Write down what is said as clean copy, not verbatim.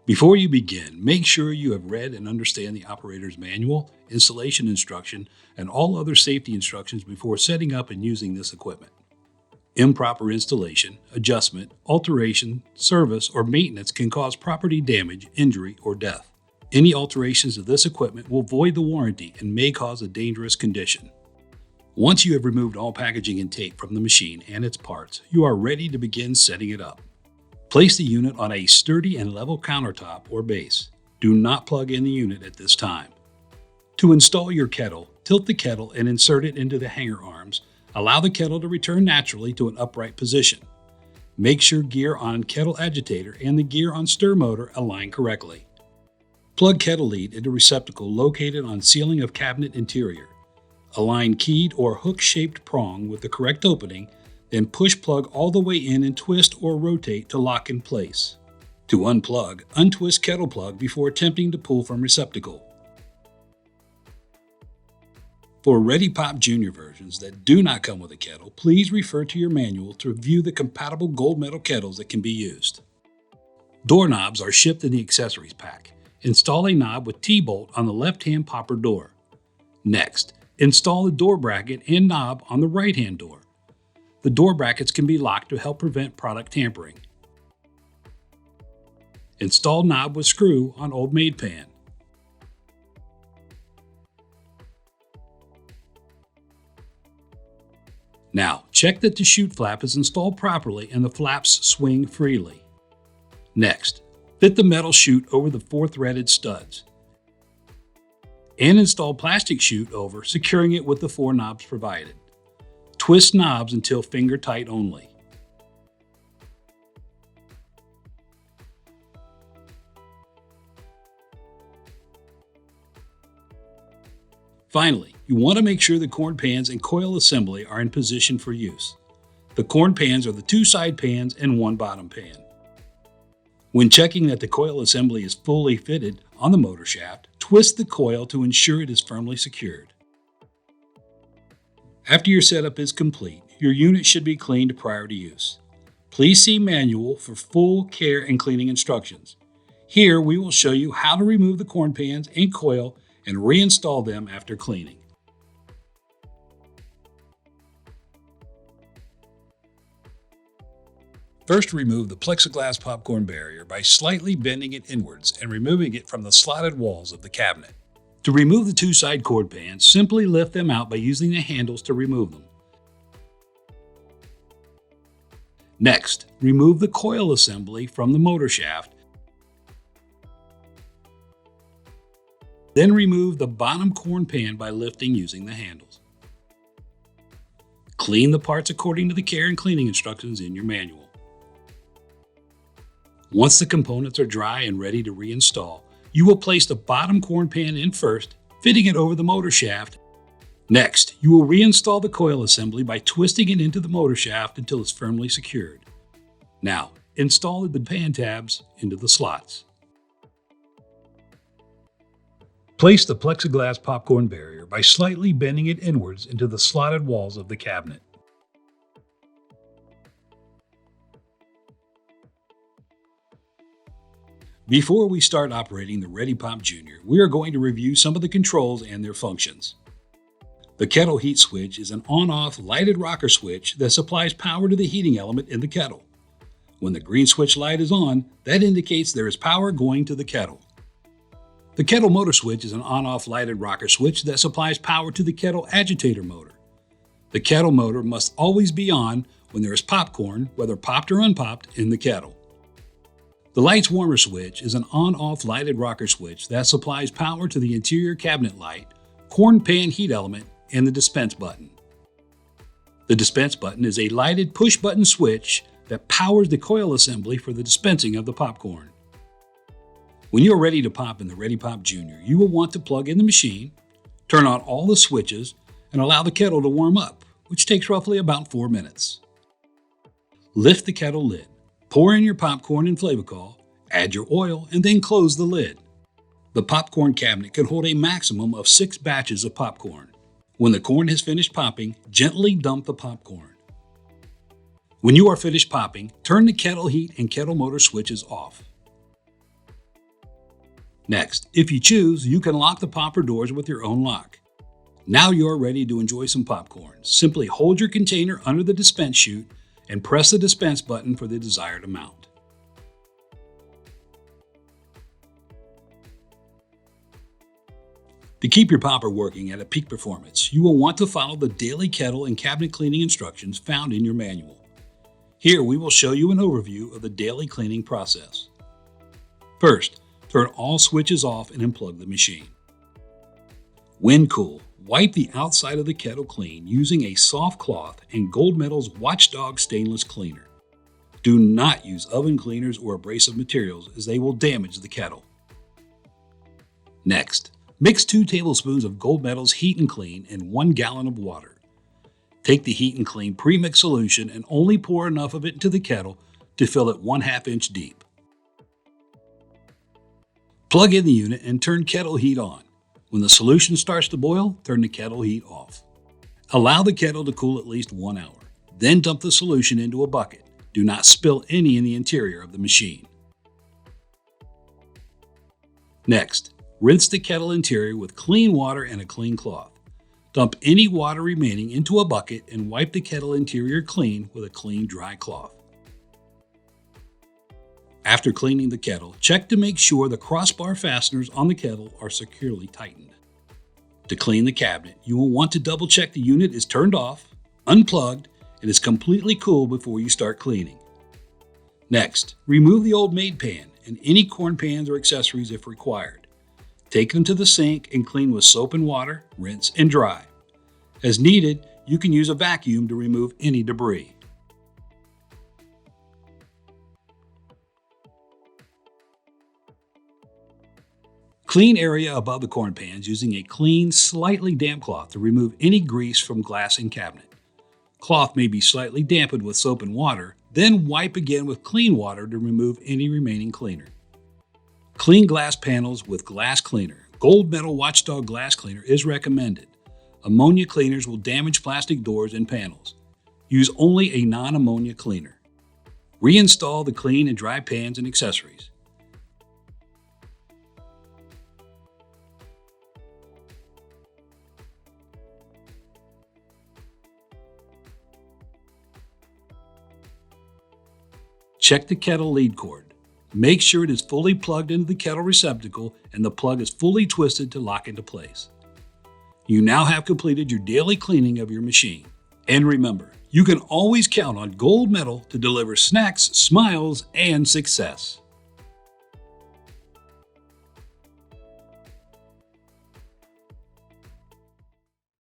Before you begin, make sure you have read and understand the operator's manual, installation instruction, and all other safety instructions before setting up and using this equipment. Improper installation, adjustment, alteration, service, or maintenance can cause property damage, injury, or death. Any alterations of this equipment will void the warranty and may cause a dangerous condition. Once you have removed all packaging and tape from the machine and its parts, you are ready to begin setting it up. Place the unit on a sturdy and level countertop or base. Do not plug in the unit at this time. To install your kettle, tilt the kettle and insert it into the hanger arms. Allow the kettle to return naturally to an upright position. Make sure gear on kettle agitator and the gear on stir motor align correctly. Plug kettle lead into receptacle located on ceiling of cabinet interior. Align keyed or hook-shaped prong with the correct opening, then push plug all the way in and twist or rotate to lock in place. To unplug, untwist kettle plug before attempting to pull from receptacle. For ReadyPop Jr versions that do not come with a kettle, please refer to your manual to view the compatible gold medal kettles that can be used. Doorknobs are shipped in the accessories pack. Install a knob with T-bolt on the left-hand popper door. Next, install the door bracket and knob on the right-hand door. The door brackets can be locked to help prevent product tampering. Install knob with screw on old maid pan. Now, check that the chute flap is installed properly and the flaps swing freely. Next, fit the metal chute over the 4-threaded studs and install plastic chute over, securing it with the 4 knobs provided. Twist knobs until finger tight only. Finally, you want to make sure the corn pans and coil assembly are in position for use. The corn pans are the 2 side pans and 1 bottom pan. When checking that the coil assembly is fully fitted on the motor shaft, twist the coil to ensure it is firmly secured. After your setup is complete, your unit should be cleaned prior to use. Please see manual for full care and cleaning instructions. Here we will show you how to remove the corn pans and coil and reinstall them after cleaning. First, remove the plexiglass popcorn barrier by slightly bending it inwards and removing it from the slotted walls of the cabinet. To remove the 2 side corn pans, simply lift them out by using the handles to remove them. Next, remove the coil assembly from the motor shaft. Then remove the bottom corn pan by lifting using the handles. Clean the parts according to the care and cleaning instructions in your manual. Once the components are dry and ready to reinstall, you will place the bottom corn pan in first, fitting it over the motor shaft. Next, you will reinstall the coil assembly by twisting it into the motor shaft until it's firmly secured. Now, install the pan tabs into the slots. Place the plexiglass popcorn barrier by slightly bending it inwards into the slotted walls of the cabinet. Before we start operating the ReadyPop Jr, we are going to review some of the controls and their functions. The kettle heat switch is an on-off lighted rocker switch that supplies power to the heating element in the kettle. When the green switch light is on, that indicates there is power going to the kettle. The kettle motor switch is an on-off lighted rocker switch that supplies power to the kettle agitator motor. The kettle motor must always be on when there is popcorn, whether popped or unpopped, in the kettle. The lights warmer switch is an on-off lighted rocker switch that supplies power to the interior cabinet light, corn pan heat element, and the dispense button. The dispense button is a lighted push-button switch that powers the coil assembly for the dispensing of the popcorn. When you are ready to pop in the ReadyPop Jr, you will want to plug in the machine, turn on all the switches, and allow the kettle to warm up, which takes roughly about 4 minutes. Lift the kettle lid. Pour in your popcorn and Flavacol, add your oil, and then close the lid. The popcorn cabinet can hold a maximum of 6 batches of popcorn. When the corn has finished popping, gently dump the popcorn. When you are finished popping, turn the kettle heat and kettle motor switches off. Next, if you choose, you can lock the popper doors with your own lock. Now you're ready to enjoy some popcorn. Simply hold your container under the dispense chute and press the dispense button for the desired amount. To keep your popper working at a peak performance, you will want to follow the daily kettle and cabinet cleaning instructions found in your manual. Here we will show you an overview of the daily cleaning process. First, turn all switches off and unplug the machine. When cool, wipe the outside of the kettle clean using a soft cloth and Gold Medal's Watchdog stainless cleaner. Do not use oven cleaners or abrasive materials as they will damage the kettle. Next, mix 2 tablespoons of Gold Medal's Heat and Clean in 1 gallon of water. Take the Heat and Clean pre-mix solution and only pour enough of it into the kettle to fill it 1/2 inch deep. Plug in the unit and turn kettle heat on. When the solution starts to boil, turn the kettle heat off. Allow the kettle to cool at least 1 hour. Then dump the solution into a bucket. Do not spill any in the interior of the machine. Next, rinse the kettle interior with clean water and a clean cloth. Dump any water remaining into a bucket and wipe the kettle interior clean with a clean, dry cloth. After cleaning the kettle, check to make sure the crossbar fasteners on the kettle are securely tightened. To clean the cabinet, you will want to double check the unit is turned off, unplugged, and is completely cool before you start cleaning. Next, remove the old made pan and any corn pans or accessories if required. Take them to the sink and clean with soap and water, rinse and dry. As needed, you can use a vacuum to remove any debris. Clean area above the corn pans using a clean, slightly damp cloth to remove any grease from glass and cabinet. Cloth may be slightly dampened with soap and water, then wipe again with clean water to remove any remaining cleaner. Clean glass panels with glass cleaner. Gold Medal Watchdog glass cleaner is recommended. Ammonia cleaners will damage plastic doors and panels. Use only a non-ammonia cleaner. Reinstall the clean and dry pans and accessories. Check the kettle lead cord. Make sure it is fully plugged into the kettle receptacle and the plug is fully twisted to lock into place. You now have completed your daily cleaning of your machine. And remember, you can always count on Gold Medal to deliver snacks, smiles, and success.